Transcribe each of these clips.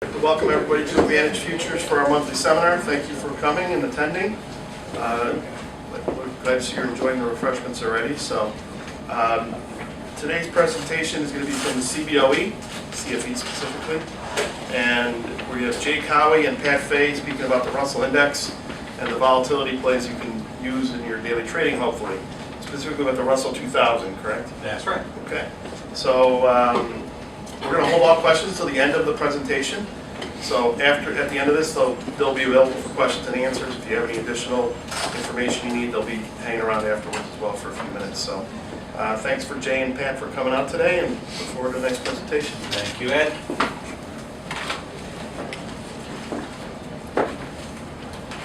Welcome everybody to Advantage Futures for our monthly seminar. Thank you for coming and attending. We're glad to see you're enjoying the refreshments already. So today's presentation is going to be from the CBOE, CFE specifically, and we have Jay Caauwe and Fay speaking about the Russell Index and the volatility plays you can use in your daily trading, hopefully. Specifically with the Russell 2000, correct? That's right. Okay. So we're going to hold all questions till the end of the presentation. So at the end of this, they'll be available for questions and answers. If you have any additional information you need, they'll be hanging around afterwards as well for a few minutes. So thanks for Jay and Pat for coming out today, and look forward to the next presentation. Thank you, Ed.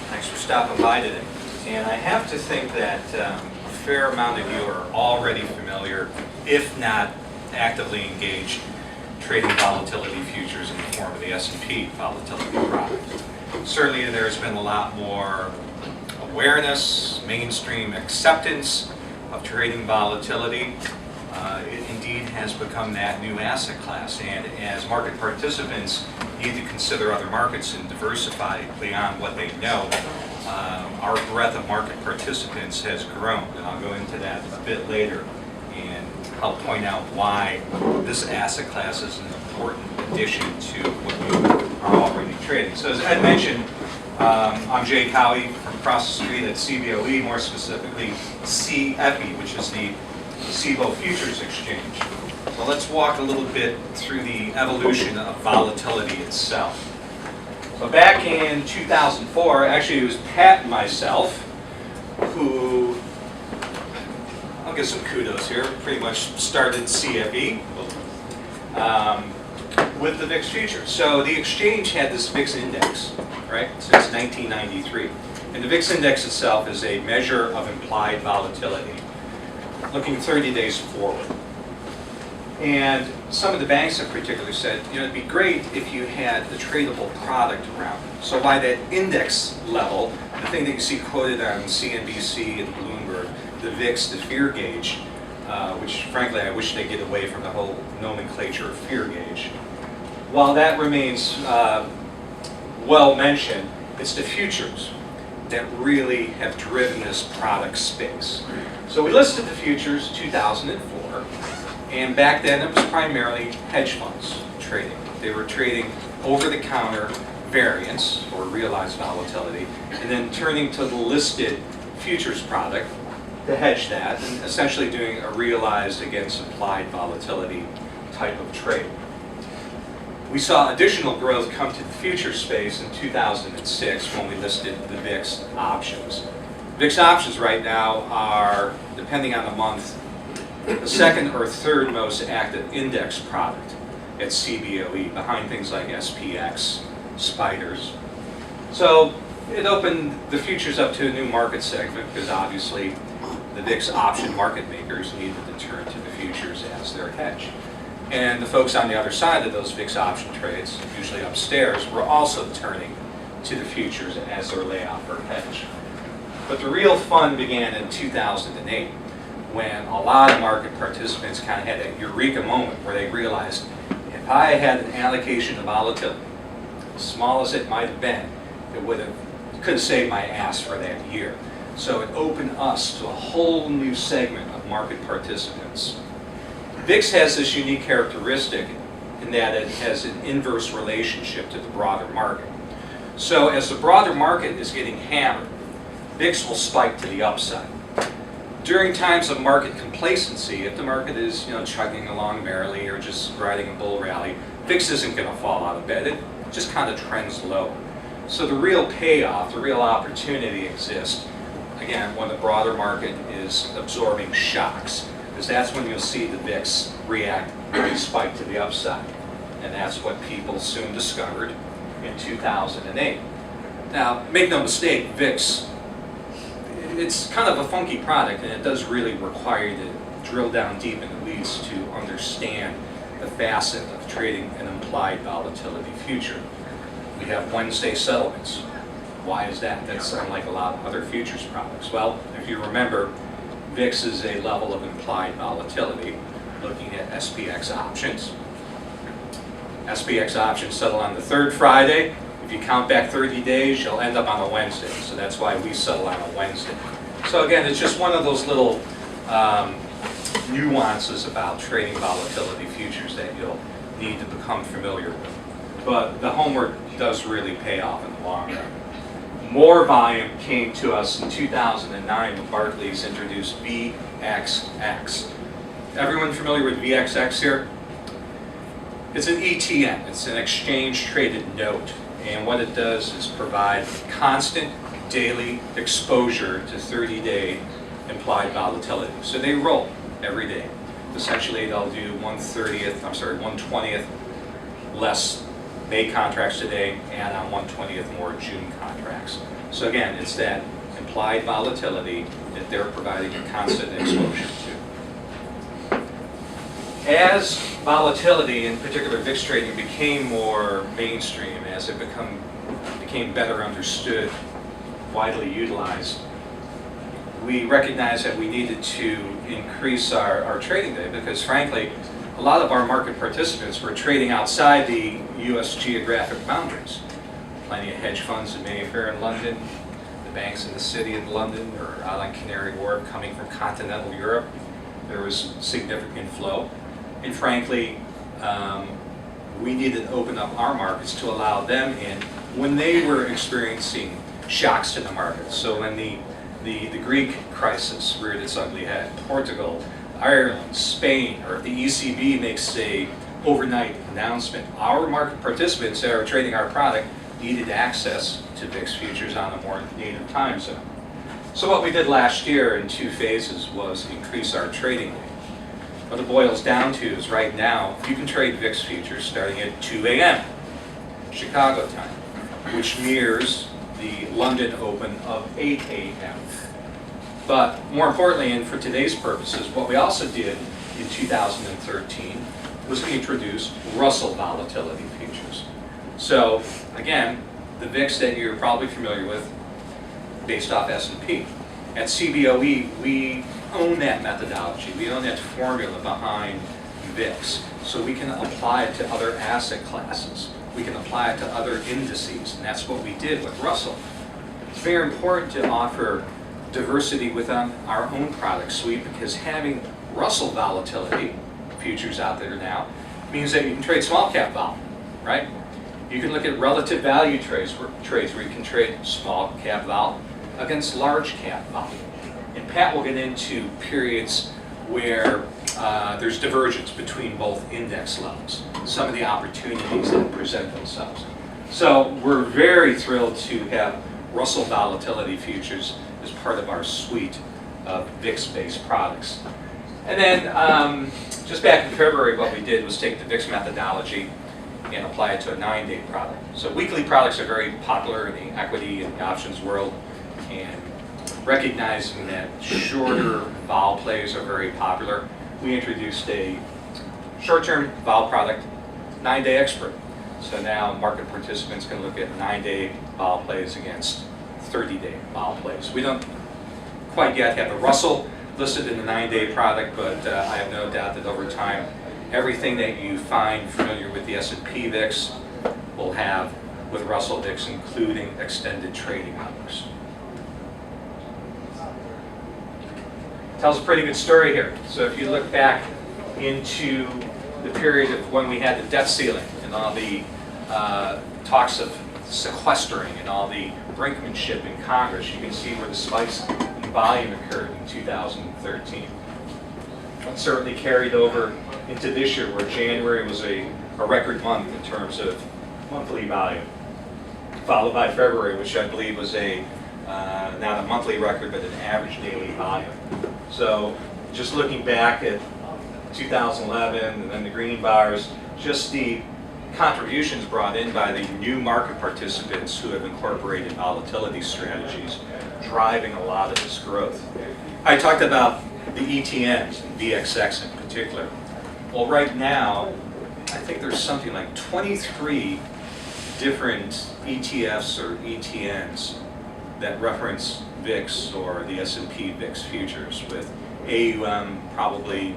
Thanks for stopping by today. And I have to think that a fair amount of you are already familiar, if not actively engaged, trading volatility futures in the form of the S&P volatility product. Certainly there's been a lot more awareness, mainstream acceptance of trading volatility. It indeed has become that new asset class, and as market participants need to consider other markets and diversify beyond what they know, our breadth of market participants has grown, and I'll go into that a bit later and I'll point out why this asset class is an important addition to what you are already trading. So as Ed mentioned, I'm Jay Caauwe from across the street at CBOE, more specifically CFE, which is the CBOE Futures Exchange. So let's walk a little bit through the evolution of volatility itself. So back in 2004, actually it was Pat and myself who, I'll give some kudos here, pretty much started CFE with the VIX futures. So the exchange had this VIX index, right, since 1993. And the VIX index itself is a measure of implied volatility, looking 30 days forward. And some of the banks in particular said, you know, it'd be great if you had the tradable product around. So by that index level, the thing that you see quoted on CNBC and Bloomberg, the VIX, the fear gauge, which frankly I wish they'd get away from the whole nomenclature of fear gauge. While that remains well mentioned, it's the futures that really have driven this product space. So we listed the futures 2004, and back then it was primarily hedge funds trading. They were trading over-the-counter variance or realized volatility, and then turning to the listed futures product to hedge that, and essentially doing a realized against implied volatility type of trade. We saw additional growth come to the future space in 2006 when we listed the VIX options. VIX options right now are, depending on the month, the second or third most active index product at CBOE, behind things like SPX, spiders. So it opened the futures up to a new market segment because obviously the VIX option market makers needed to turn to the futures as their hedge. And the folks on the other side of those VIX option trades, usually upstairs, were also turning to the futures as their layoff or hedge. But the real fun began in 2008 when a lot of market participants kind of had that eureka moment where they realized, if I had an allocation of volatility, as small as it might have been, it could have saved my ass for that year. So it opened us to a whole new segment of market participants. VIX has this unique characteristic in that it has an inverse relationship to the broader market. So as the broader market is getting hammered, VIX will spike to the upside. During times of market complacency, if the market is chugging along merrily or just riding a bull rally, VIX isn't going to fall out of bed. It just kind of trends lower. So the real payoff, the real opportunity exists, again, when the broader market is absorbing shocks, because that's when you'll see the VIX react and spike to the upside. And that's what people soon discovered in 2008. Now, make no mistake, VIX, it's kind of a funky product, and it does really require you to drill down deep in the weeds to understand the facet of trading an implied volatility future. We have Wednesday settlements. Why is that? That's unlike a lot of other futures products. Well, if you remember, VIX is a level of implied volatility looking at SPX options. SPX options settle on the third Friday. If you count back 30 days, you'll end up on a Wednesday. So that's why we settle on a Wednesday. So again, it's just one of those little nuances about trading volatility futures that you'll need to become familiar with. But the homework does really pay off in the long run. More volume came to us in 2009 when Barclays introduced VXX. Everyone familiar with VXX here? It's an ETN, it's an exchange traded note. And what it does is provide constant daily exposure to 30-day implied volatility. So they roll every day. Essentially they'll do 1/20th less May contracts today, and on 1/20th more June contracts. So again, it's that implied volatility that they're providing a constant exposure to. As volatility, in particular VIX trading, became more mainstream, as it became better understood, widely utilized, we recognized that we needed to increase our trading day because, frankly, a lot of our market participants were trading outside the U.S. geographic boundaries. Plenty of hedge funds in Mayfair in London, the banks in the city of London or out on Canary Wharf coming from continental Europe. There was significant flow. And frankly, we needed to open up our markets to allow them in when they were experiencing shocks to the market. So when the Greek crisis reared its ugly head, Portugal, Ireland, Spain, or if the ECB makes a overnight announcement, our market participants that are trading our product needed access to VIX futures on a more native time zone. So what we did last year in 2 phases was increase our trading day. What it boils down to is right now, you can trade VIX futures starting at 2 a.m. Chicago time, which mirrors the London Open of 8 a.m. But more importantly, and for today's purposes, what we also did in 2013 was introduce Russell volatility futures. So again, the VIX that you're probably familiar with, based off S&P. At CBOE, we own that methodology. We own that formula behind VIX. So we can apply it to other asset classes. We can apply it to other indices, and that's what we did with Russell. It's very important to offer diversity within our own product suite because having Russell volatility futures out there now means that you can trade small cap vol, right? You can look at relative value trades where you can trade small cap vol against large cap vol. And Pat will get into periods where there's divergence between both index levels, some of the opportunities that present themselves. So we're very thrilled to have Russell volatility futures as part of our suite of VIX-based products. And then just back in February, what we did was take the VIX methodology and apply it to a 9-day product. So weekly products are very popular in the equity and options world, and recognizing that shorter vol plays are very popular, we introduced a short-term vol product, 9-day expert. So now market participants can look at 9-day vol plays against 30-day vol plays. We don't quite yet have a Russell listed in the 9-day product, but I have no doubt that over time, everything that you find familiar with the S&P VIX will have with Russell VIX, including extended trading hours. Tells a pretty good story here. So if you look back into the period of when we had the debt ceiling and all the talks of sequestering and all the brinkmanship in Congress, you can see where the spikes in volume occurred in 2013. It certainly carried over into this year, where January was a record month in terms of monthly volume, followed by February, which I believe was not a monthly record, but an average daily volume. So just looking back at 2011 and then the green bars, just the contributions brought in by the new market participants who have incorporated volatility strategies, driving a lot of this growth. I talked about the ETNs, and VXX in particular. Well, right now, I think there's something like 23 different ETFs or ETNs that reference VIX or the S&P VIX futures with AUM probably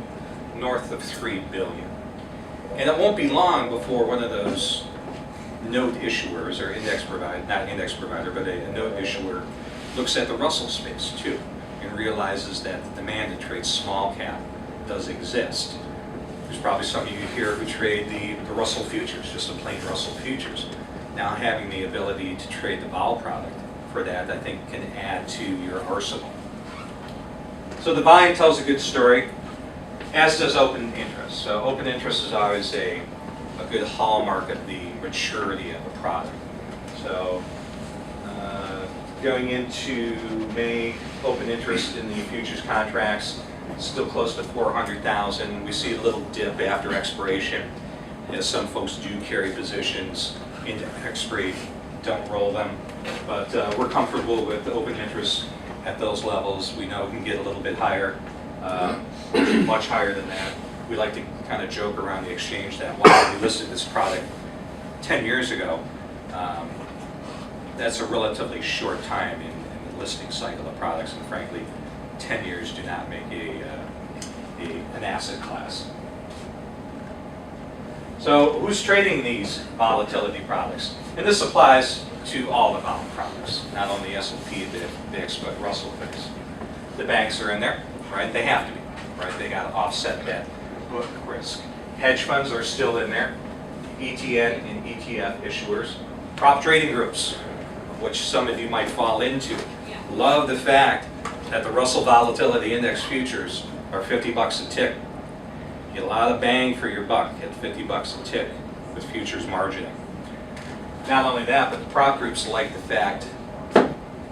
north of 3 billion. And it won't be long before one of those note issuers or index provider, not index provider, but a note issuer looks at the Russell space too and realizes that the demand to trade small cap does exist. There's probably some of you here who trade the Russell futures, just a plain Russell futures. Now having the ability to trade the vol product for that, I think, can add to your arsenal. So the volume tells a good story, as does open interest. So open interest is always a good hallmark of the maturity of a product. So going into May, open interest in the futures contracts still close to 400,000. We see a little dip after expiration, as some folks do carry positions into expiry, don't roll them. But we're comfortable with open interest at those levels. We know it can get a little bit higher, much higher than that. We like to kind of joke around the exchange that while we listed this product 10 years ago, that's a relatively short time in the listing cycle of products, and frankly, 10 years do not make an asset class. So who's trading these volatility products? And this applies to all the vol products, not only S&P, the VIX, but Russell VIX. The banks are in there, right? They have to be, right? They got to offset that book risk. Hedge funds are still in there, ETN and ETF issuers. Prop trading groups, of which some of you might fall into, love the fact that the Russell Volatility Index futures are 50 bucks a tick. You get a lot of bang for your buck at 50 bucks a tick with futures margining. Not only that, but the prop groups like the fact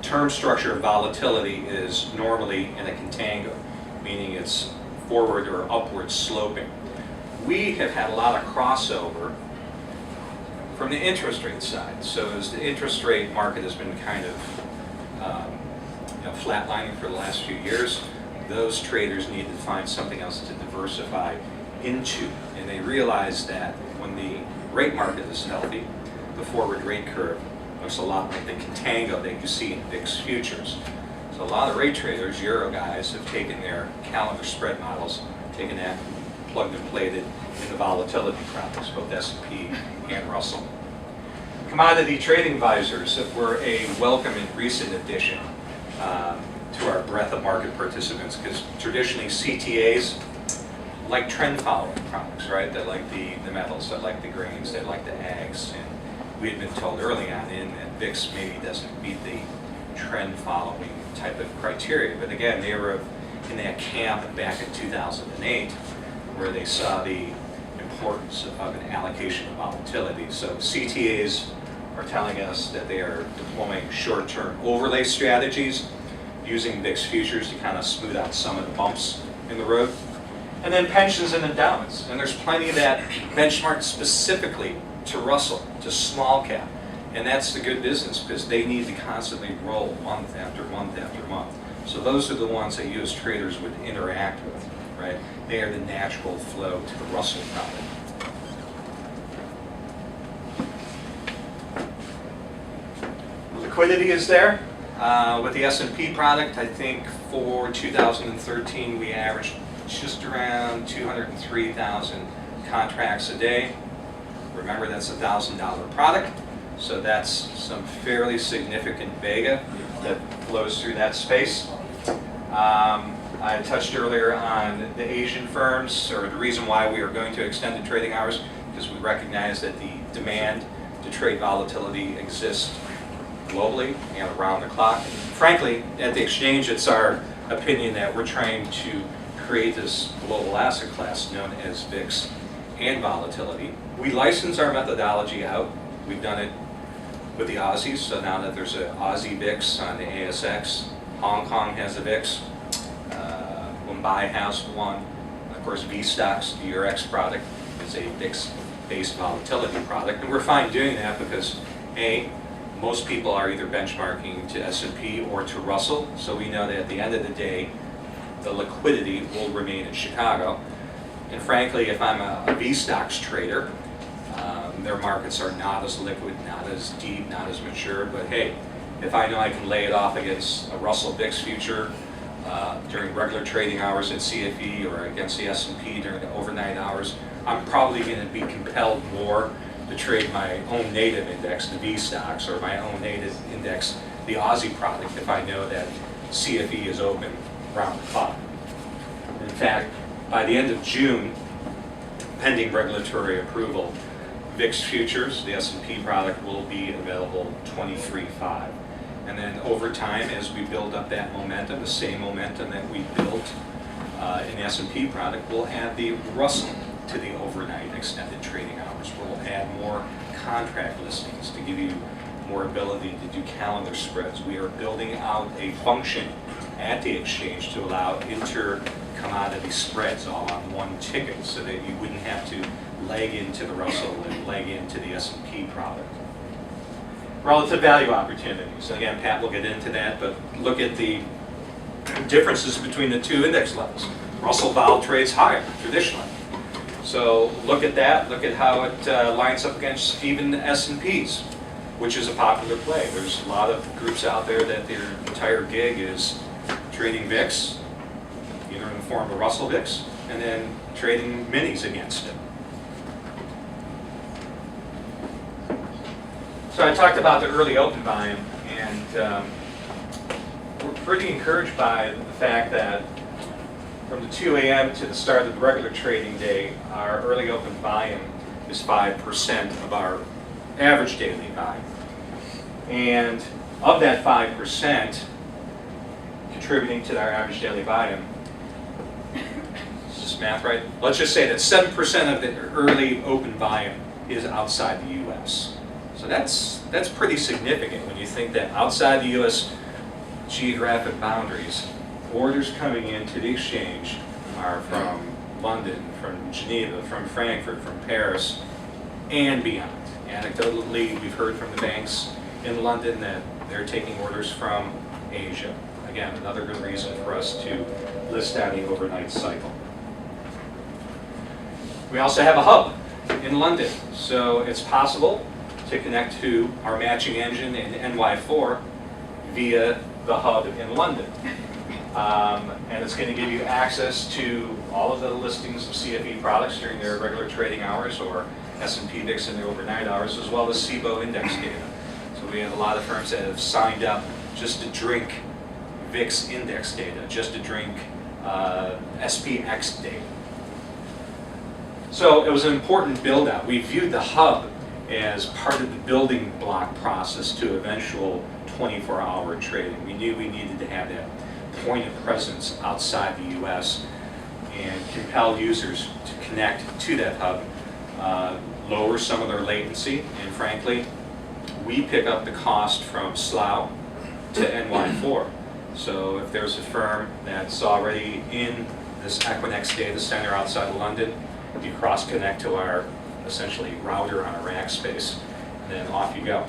term structure of volatility is normally in a contango, meaning it's forward or upward sloping. We have had a lot of crossover from the interest rate side. So as the interest rate market has been kind of flatlining for the last few years, those traders need to find something else to diversify into. And they realize that when the rate market is healthy, the forward rate curve looks a lot like the contango that you see in VIX futures. So a lot of rate traders, Euro guys, have taken their calendar spread models, taken that, plugged and played it into volatility products, both S&P and Russell. Commodity trading advisors were a welcome and recent addition to our breadth of market participants, because traditionally CTAs like trend following products, right? They like the metals, they like the grains, they like the ags, and we had been told early on in that VIX maybe doesn't meet the trend following type of criteria. But again, they were in that camp back in 2008 where they saw the importance of an allocation of volatility. So CTAs are telling us that they are deploying short-term overlay strategies using VIX futures to kind of smooth out some of the bumps in the road. And then pensions and endowments. And there's plenty of that benchmarked specifically to Russell, to small cap. And that's the good business, because they need to constantly roll month after month after month. So those are the ones that you as traders would interact with, right? They are the natural flow to the Russell product. Liquidity is there. With the S&P product, I think for 2013 we averaged just around 203,000 contracts a day. Remember, that's a $1,000 product, so that's some fairly significant vega that flows through that space. I touched earlier on the Asian firms, or the reason why we are going to extend the trading hours, because we recognize that the demand to trade volatility exists globally and around the clock. And frankly, at the exchange, it's our opinion that we're trying to create this global asset class known as VIX and volatility. We license our methodology out. We've done it with the Aussies, so now that there's an Aussie VIX on the ASX, Hong Kong has a VIX, Mumbai has one. Of course, VStocks, the Eurex product, is a VIX-based volatility product, and we're fine doing that because A, most people are either benchmarking to S&P or to Russell, so we know that at the end of the day, the liquidity will remain in Chicago. And frankly, if I'm a VStocks trader, their markets are not as liquid, not as deep, not as mature, but hey, if I know I can lay it off against a Russell VIX future during regular trading hours at CFE or against the S&P during the overnight hours, I'm probably going to be compelled more to trade my own native index, the V stocks, or my own native index, the Aussie product, if I know that CFE is open round the clock. In fact, by the end of June, pending regulatory approval, VIX futures, the S&P product, will be available 23.5. And then over time, as we build up that momentum, the same momentum that we built in the S&P product, we'll add the Russell to the overnight extended trading hours. We'll add more contract listings to give you more ability to do calendar spreads. We are building out a function at the exchange to allow inter-commodity spreads all on one ticket so that you wouldn't have to leg into the Russell and leg into the S&P product. Relative value opportunities. Again, Pat will get into that, but look at the differences between the two index levels. Russell Vol trades higher traditionally. So look at that, look at how it lines up against even S&Ps, which is a popular play. There's a lot of groups out there that their entire gig is trading VIX, either in the form of Russell VIX, and then trading minis against it. So I talked about the early open volume, and we're pretty encouraged by the fact that from the 2 a.m. to the start of the regular trading day, our early open volume is 5% of our average daily volume. And of that 5% contributing to our average daily volume, is this math right? Let's just say that 7% of the early open volume is outside the U.S. So that's pretty significant when you think that outside the U.S. geographic boundaries, orders coming into the exchange are from London, from Geneva, from Frankfurt, from Paris, and beyond. Anecdotally, we've heard from the banks in London that they're taking orders from Asia. Again, another good reason for us to list down the overnight cycle. We also have a hub in London, so it's possible to connect to our matching engine in NY4 via the hub in London. And it's going to give you access to all of the listings of CFE products during their regular trading hours, or S&P VIX in the overnight hours, as well as SIBO index data. So we have a lot of firms that have signed up just to drink VIX index data, just to drink SPX data. So it was an important build out. We viewed the hub as part of the building block process to eventual 24-hour trading. We knew we needed to have that point of presence outside the U.S. and compel users to connect to that hub, lower some of their latency, and frankly, we pick up the cost from SLOU to NY4. So if there's a firm that's already in this Equinix data center outside of London, you cross-connect to our essentially router on a rack space, and then off you go.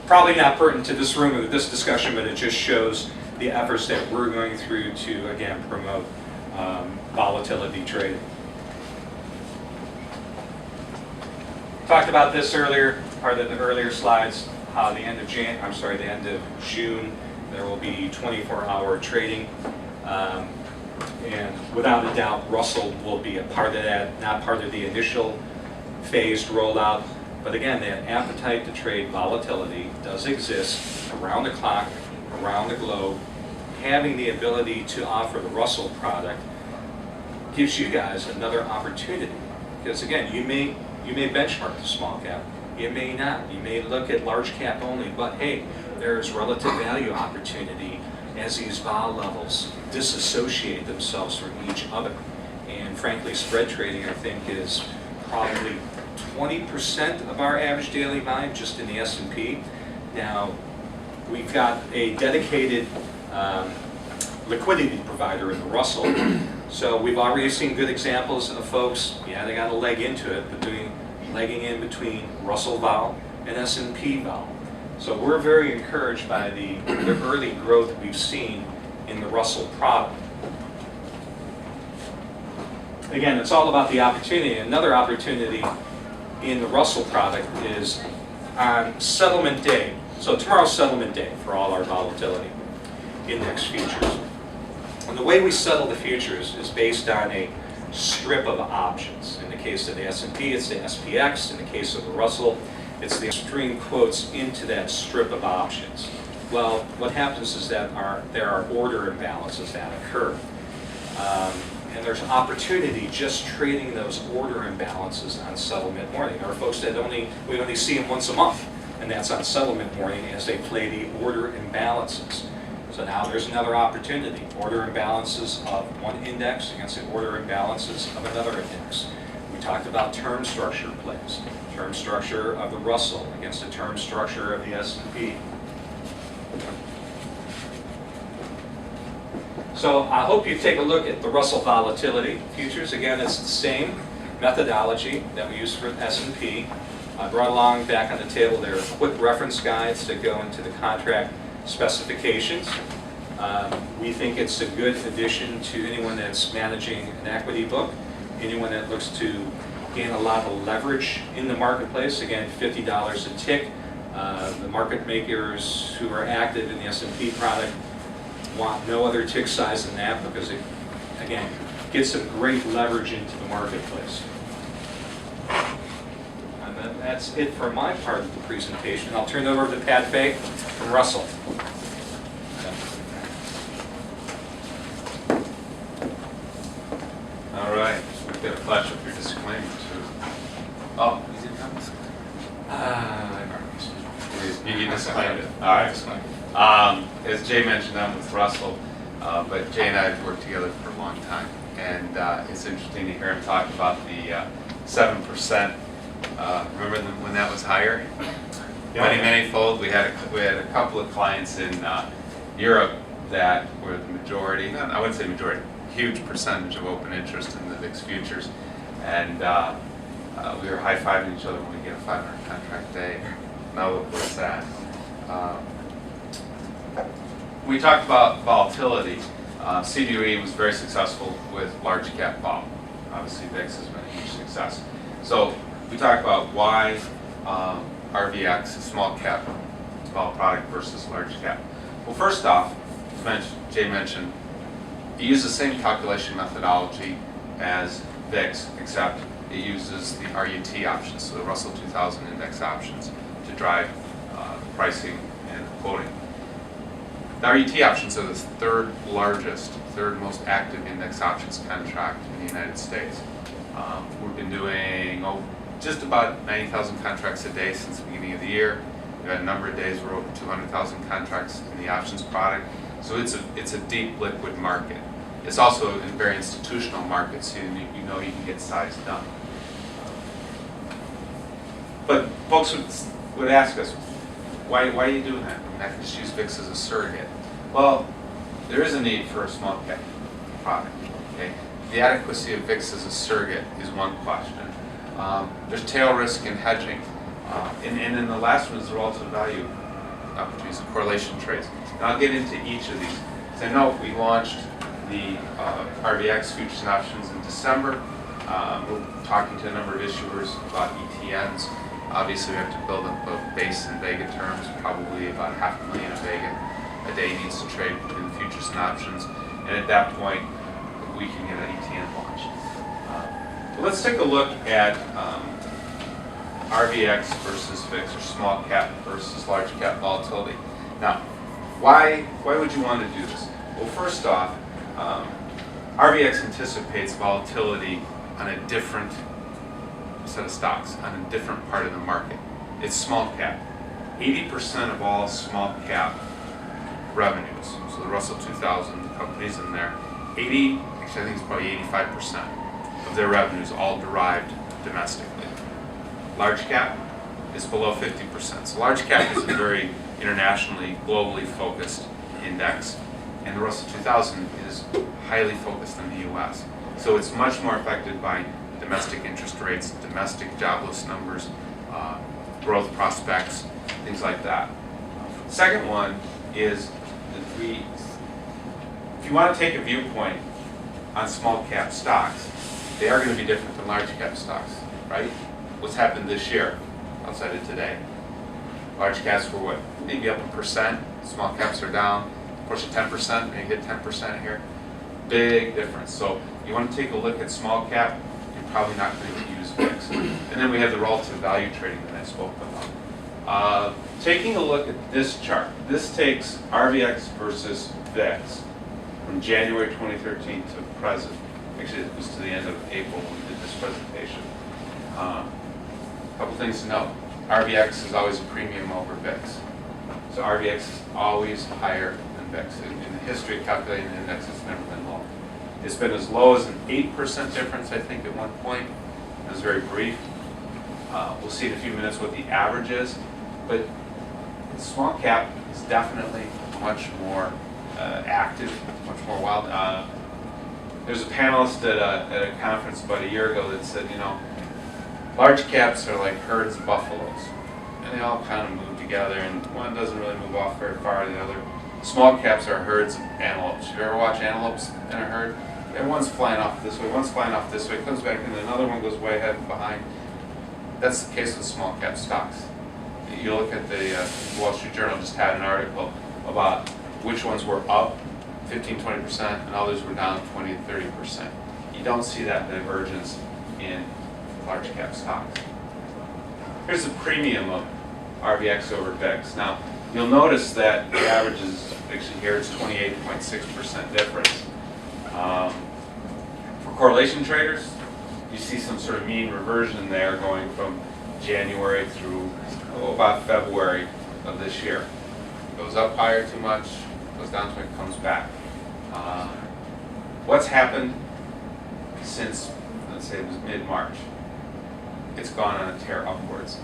Probably not pertinent to this room or this discussion, but it just shows the efforts that we're going through to, again, promote volatility trading. Talked about this earlier, part of the earlier slides, how the end of June, there will be 24-hour trading. And without a doubt, Russell will be a part of that, not part of the initial phased rollout. But again, that appetite to trade volatility does exist around the clock, around the globe. Having the ability to offer the Russell product gives you guys another opportunity. Because again, you may benchmark the small cap, you may not. You may look at large cap only, but hey, there's relative value opportunity as these vol levels disassociate themselves from each other. And frankly, spread trading, I think, is probably 20% of our average daily volume just in the S&P. Now, we've got a dedicated liquidity provider in the Russell. So we've already seen good examples of folks, yeah, they got a leg into it, but legging in between Russell vol and S&P vol. So we're very encouraged by the early growth we've seen in the Russell product. Again, it's all about the opportunity. Another opportunity in the Russell product is on settlement day. So tomorrow's settlement day for all our volatility index futures. And the way we settle the futures is based on a strip of options. In the case of the S&P, it's the SPX. In the case of the Russell, it's the extreme quotes into that strip of options. Well, what happens is that there are order imbalances that occur. And there's opportunity just trading those order imbalances on settlement morning. There are folks that we only see them once a month, and that's on settlement morning as they play the order imbalances. So now there's another opportunity. Order imbalances of one index against the order imbalances of another index. We talked about term structure plays. Term structure of the Russell against the term structure of the S&P. So I hope you take a look at the Russell Volatility Futures. Again, it's the same methodology that we use for S&P. I brought along back on the table there quick reference guides that go into the contract specifications. We think it's a good addition to anyone that's managing an equity book, anyone that looks to gain a lot of leverage in the marketplace. Again, $50 a tick. The market makers who are active in the S&P product want no other tick size than that because it, again, gets some great leverage into the marketplace. And then that's it for my part of the presentation. I'll turn it over to Pat Fay from Russell. All right, we've got a flash up your disclaimer too. Oh, you didn't have this? You disclaimed it. All right. As Jay mentioned, I'm with Russell, but Jay and I have worked together for a long time, and it's interesting to hear him talk about the 7%. Remember when that was higher? Many-fold. We had a couple of clients in Europe that were the majority. I wouldn't say majority. Huge percentage of open interest in the VIX futures, and we were high-fiving each other when we get a 500 contract day. Now look what's that. We talked about volatility. CBOE was very successful with large cap vol. Obviously VIX has been a huge success. So we talked about why RVX, a small cap vol product versus large cap. Well, first off, as Jay mentioned, it uses the same calculation methodology as VIX, except it uses the RUT options, so the Russell 2000 index options, to drive the pricing and the quoting. The RUT options are the third most active index options contract in the United States. We've been doing just about 90,000 contracts a day since the beginning of the year. We've had a number of days where over 200,000 contracts in the options product. So it's a deep liquid market. It's also a very institutional market, so you know you can get size done. But folks would ask us, why are you doing that? I mean, I can just use VIX as a surrogate. Well, there is a need for a small cap product. Okay? The adequacy of VIX as a surrogate is one question. There's tail risk in hedging. And then the last one is the relative value opportunities, the correlation trades. And I'll get into each of these. So I know we launched the RVX futures and options in December. We're talking to a number of issuers about ETNs. Obviously, we have to build up a base in Vega terms, probably about 500,000 of Vega a day needs to trade in futures and options. And at that point, we can get an ETN launched. But let's take a look at RVX versus VIX, or small cap versus large cap volatility. Now, why would you want to do this? Well, first off, RVX anticipates volatility on a different set of stocks, on a different part of the market. It's small cap. 80% of all small cap revenues, so the Russell 2000, the companies in there, actually I think it's probably 85% of their revenues all derived domestically. Large cap is below 50%. So large cap is a very internationally, globally focused index, and the Russell 2000 is highly focused in the US. So it's much more affected by domestic interest rates, domestic jobless numbers, growth prospects, things like that. Second one is that if you want to take a viewpoint on small cap stocks, they are going to be different than large cap stocks, right? What's happened this year outside of today? Large caps were what? Maybe up 1%. Small caps are down. Of course, 10%, maybe hit 10% here. Big difference. So you want to take a look at small cap, you're probably not going to use VIX. And then we have the relative value trading that I spoke about. Taking a look at this chart, this takes RVX versus VIX from January 2013 to present. Actually, it was to the end of April when we did this presentation. A couple things to note. RVX is always a premium over VIX. So RVX is always higher than VIX. In the history of calculating the index, it's never been low. It's been as low as an 8% difference, I think, at one point. It was very brief. We'll see in a few minutes what the average is. But small cap is definitely much more active, much more wild. There's a panelist at a conference about a year ago that said, you know, large caps are like herds of buffaloes, and they all kind of move together, and one doesn't really move off very far to the other. Small caps are herds of antelopes. You ever watch antelopes in a herd? One's flying off this way, one's flying off this way, comes back, and another one goes way ahead and behind. That's the case with small cap stocks. You look at the Wall Street Journal just had an article about which ones were up 15-20% and others were down 20-30%. You don't see that divergence in large cap stocks. Here's the premium of RVX over VIX. Now, you'll notice that the average is actually here, it's 28.6% difference. For correlation traders, you see some sort of mean reversion there going from January through about February of this year. Goes up higher too much, goes down too much, comes back. What's happened since, let's say it was mid-March? It's gone on a tear upwards.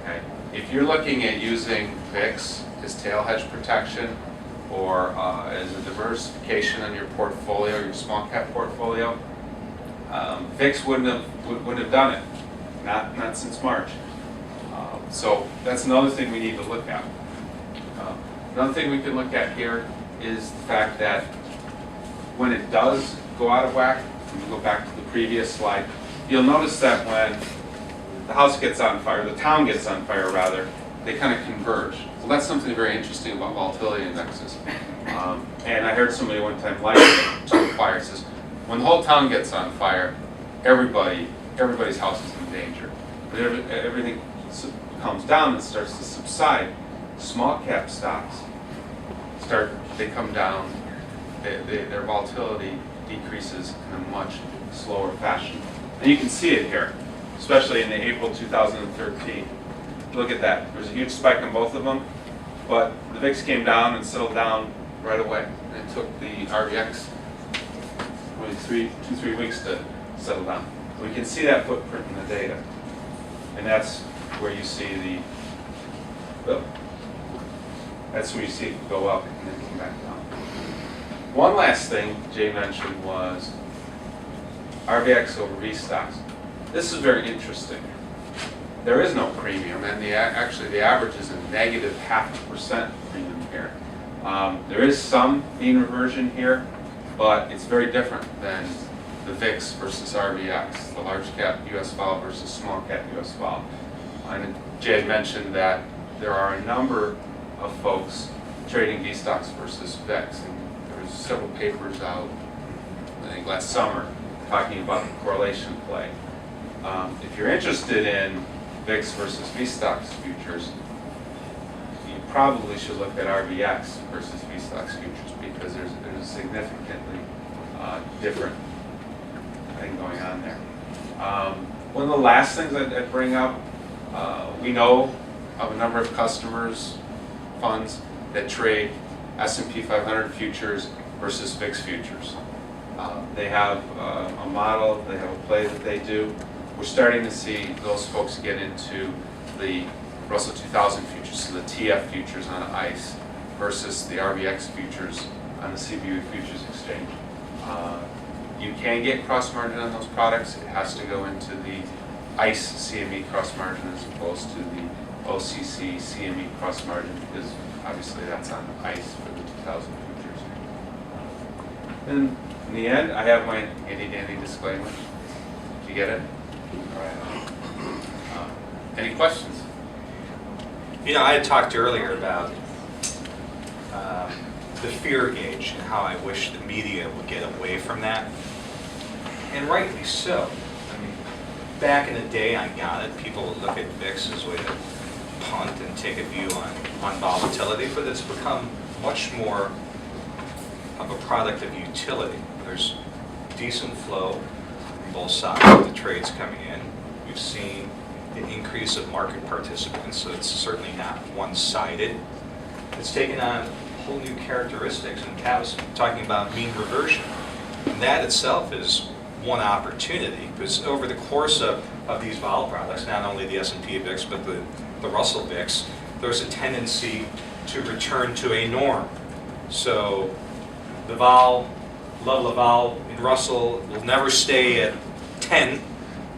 Okay. If you're looking at using VIX as tail hedge protection or as a diversification on your portfolio, your small cap portfolio, VIX wouldn't have done it. Not since March. So that's another thing we need to look at. Another thing we can look at here is the fact that when it does go out of whack, when you go back to the previous slide, you'll notice that when the house gets on fire, the town gets on fire rather, they kind of converge. Well, that's something very interesting about volatility indexes. And I heard somebody one time light on fire says, when the whole town gets on fire, everybody's house is in danger. But everything calms down and starts to subside. Small cap stocks they come down, their volatility decreases in a much slower fashion. And you can see it here, especially in the April 2013. Look at that. There's a huge spike in both of them, but the VIX came down and settled down right away. And it took the RVX only 2-3 weeks to settle down. So we can see that footprint in the data. And that's where you see that's where you see it go up and then come back down. One last thing Jay mentioned was RVX over V stocks. This is very interesting. There is no premium, and actually the average is a negative 0.5% premium here. There is some mean reversion here, but it's very different than the VIX versus RVX, the large cap US vol versus small cap US vol. And Jay had mentioned that there are a number of folks trading V stocks versus VIX, and there's several papers out, I think last summer, talking about the correlation play. If you're interested in VIX versus V stocks futures, you probably should look at RVX versus V stocks futures because there's a significantly different thing going on there. One of the last things I'd bring up, we know of a number of customers, funds that trade S&P 500 futures versus VIX futures. They have a model, they have a play that they do. We're starting to see those folks get into the Russell 2000 futures, so the TF futures on ICE versus the RVX futures on the CBOE Futures Exchange. You can get cross margin on those products. It has to go into the ICE CME cross margin as opposed to the OCC CME cross margin because obviously that's on ICE for the 2000 futures. And in the end, I have my handy dandy disclaimer. Did you get it? All right. Any questions? You know, I had talked earlier about the fear gauge and how I wish the media would get away from that. And rightly so. I mean, back in the day, I got it. People would look at VIX as a way to punt and take a view on volatility, but it's become much more of a product of utility. There's decent flow on both sides of the trades coming in. We've seen an increase of market participants, so it's certainly not one-sided. It's taken on whole new characteristics, and Kat was talking about mean reversion. And that itself is one opportunity, because over the course of these vol products, not only the S&P VIX, but the Russell VIX, there's a tendency to return to a norm. So the level of vol in Russell will never stay at 10,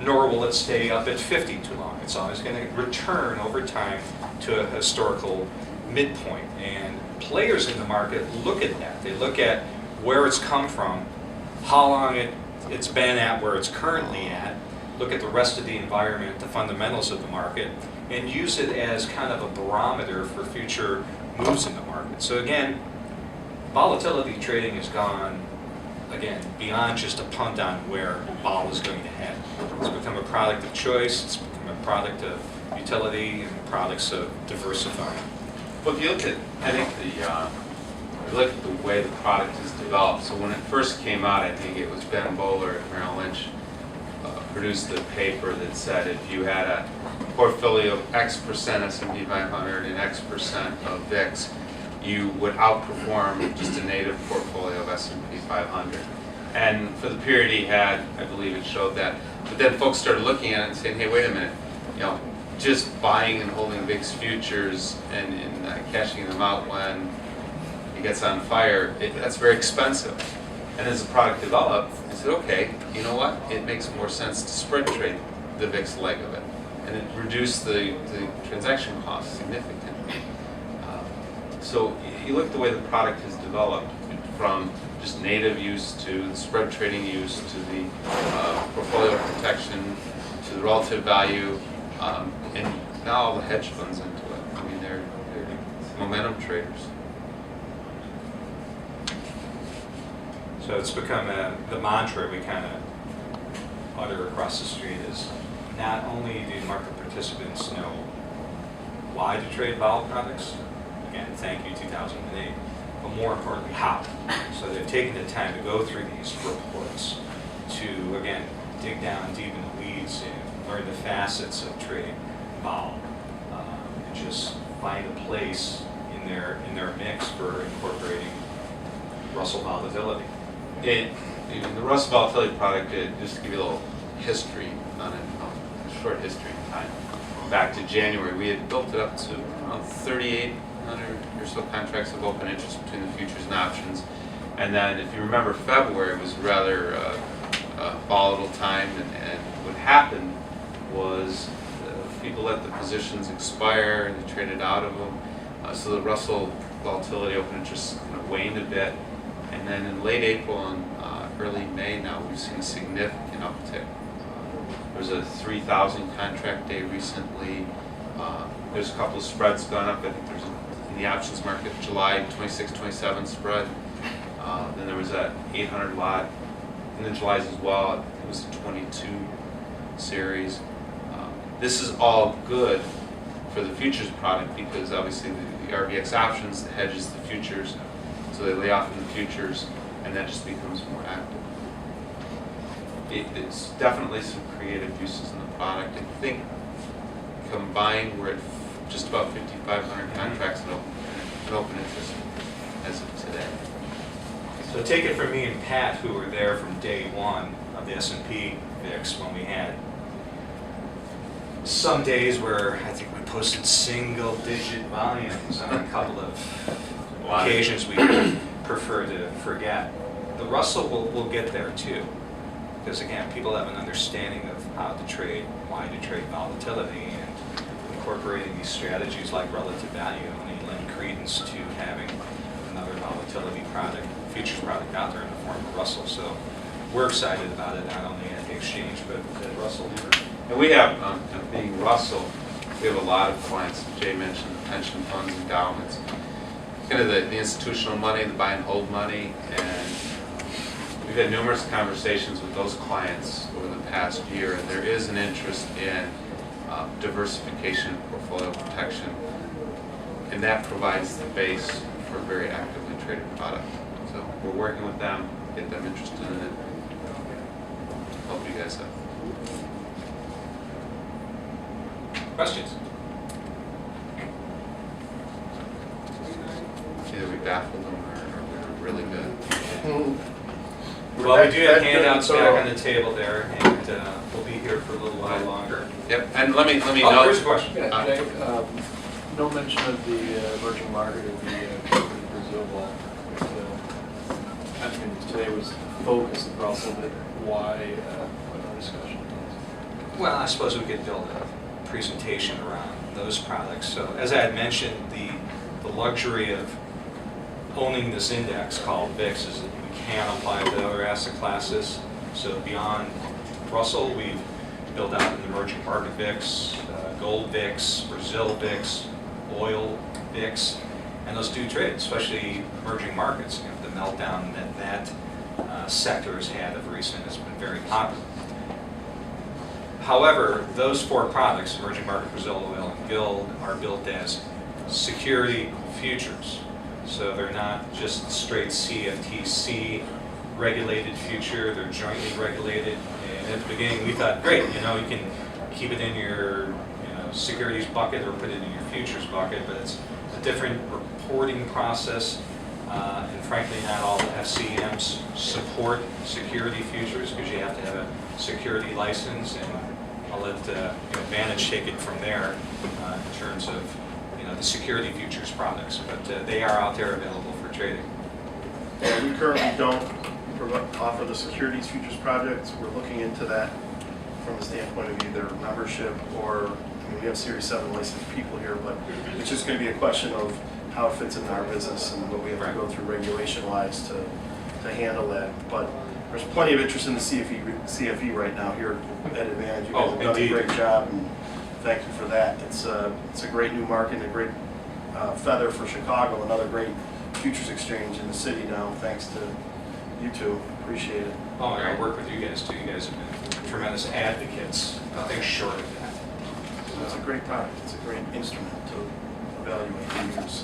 nor will it stay up at 50 too long. It's always going to return over time to a historical midpoint. And players in the market look at that. They look at where it's come from, how long it's been at where it's currently at, look at the rest of the environment, the fundamentals of the market, and use it as kind of a barometer for future moves in the market. So again, volatility trading has gone, again, beyond just a punt on where vol is going to head. It's become a product of choice, it's become a product of utility, and products of diversifying. Well, if you look at, I think if you look at the way the product is developed, so when it first came out, I think it was Ben Bowler at Merrill Lynch produced the paper that said if you had a portfolio of X% S&P 500 and X% of VIX, you would outperform just a native portfolio of S&P 500. And for the period he had, I believe it showed that. But then folks started looking at it and saying, hey, wait a minute, just buying and holding VIX futures and cashing them out when it gets on fire, that's very expensive. And as the product developed, I said, okay, you know what? It makes more sense to spread trade the VIX leg of it. And it reduced the transaction costs significantly. So you look at the way the product is developed, from just native use to the spread trading use to the portfolio protection to the relative value, and now all the hedge funds into it. I mean, they're momentum traders. So it's become the mantra we kind of utter across the street is not only do market participants know why to trade vol products, again, thank you 2008, but more importantly, how. So they've taken the time to go through these reports to, again, dig down deep in the weeds and learn the facets of trading vol, and just find a place in their mix for incorporating Russell volatility. The Russell Volatility product, just to give you a little history on it, a short history in time. Back to January, we had built it up to around 3,800 or so contracts of open interest between the futures and options. And then, if you remember, February was rather a volatile time, and what happened was people let the positions expire and they traded out of them. So the Russell Volatility open interest kind of waned a bit. And then in late April and early May now, we've seen a significant uptick. There was a 3,000 contract day recently. There's a couple of spreads gone up. I think there's in the options market, July 26-27 spread. Then there was that 800 lot in the Julys as well. It was a 22 series. This is all good for the futures product because obviously the RVX options hedges the futures. So they lay off in the futures, and that just becomes more active. It's definitely some creative uses in the product. I think combined we're at just about 5,500 contracts in open interest as of today. So take it from me and Pat, who were there from day one of the S&P VIX, when we had some days where I think we posted single-digit volumes on a couple of occasions we prefer to forget. The Russell will get there too, because again, people have an understanding of how to trade, why to trade volatility, and incorporating these strategies like relative value only lend credence to having another volatility product, futures product out there in the form of Russell. So we're excited about it, not only at the exchange, but at Russell. And we have, being Russell, we have a lot of clients. Jay mentioned pension funds, endowments. kind of the institutional money, the buy and hold money, and we've had numerous conversations with those clients over the past year, and there is an interest in diversification, portfolio protection, and that provides the base for a very actively traded product. So we're working with them, get them interested in it, help you guys out. Questions? Either we baffled them or we were really good. Well, we do have handouts back on the table there, and we'll be here for a little while longer. Yep, and let me Oh, know. here's a question. Yeah, Jay, no mention of the emerging market of the Brazil ball. I mean, today was focused across a bit. Why? What no discussion? Well, I suppose we could build a presentation around those products. So as I had mentioned, the luxury of owning this index called VIX is that we can apply to other asset classes. So beyond Russell, we've built out an emerging market VIX, gold VIX, Brazil VIX, oil VIX, and those do trade, especially emerging markets. You know, the meltdown that sector has had of recent has been very popular. However, those four products, emerging market, Brazil, oil, and gold, are built as security futures. So they're not just straight CFTC regulated future, they're jointly regulated. And at the beginning we thought, great, you can keep it in your securities bucket or put it in your futures bucket, but it's a different reporting process. And frankly, not all the FCMs support security futures because you have to have a security license, and I'll let Vantage take it from there in terms of the security futures products, but they are out there available for trading. And we currently don't offer the securities futures projects. We're looking into that from the standpoint of either membership or, we have Series 7 licensed people here, but it's just going to be a question of how it fits into our business and what we have to go through regulation-wise to handle that. But there's plenty of interest in the CFE right now here at Advantage. You guys have done a great job, and thank you for that. It's a great new market and a great feather for Chicago, another great futures exchange in the city now, thanks to you two. Appreciate it. Oh, I work with you guys too. You guys have been tremendous advocates. Nothing short of that. It's a great product. It's a great instrument to evaluate and use.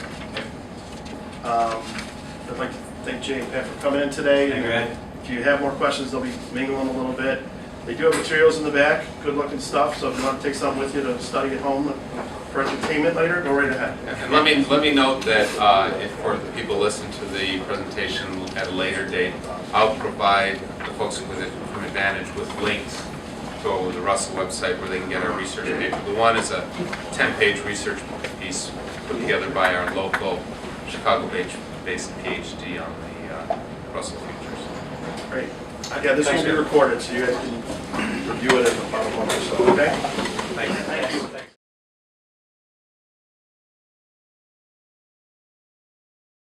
I'd like to thank Jay and Pat for coming in today. Thank you, Ed. If you have more questions, they'll be mingling a little bit. They do have materials in the back, good looking stuff, so if you want to take something with you to study at home for entertainment later, go right ahead. And let me note that if for the people listening to the presentation at a later date, I'll provide the folks from Advantage with links to the Russell website where they can get our research paper. The one is a 10-page research piece put together by our local Chicago-based PhD on the Russell futures. Great. Yeah, this will be recorded, so you guys can review it in about a month or so, okay? Thank you.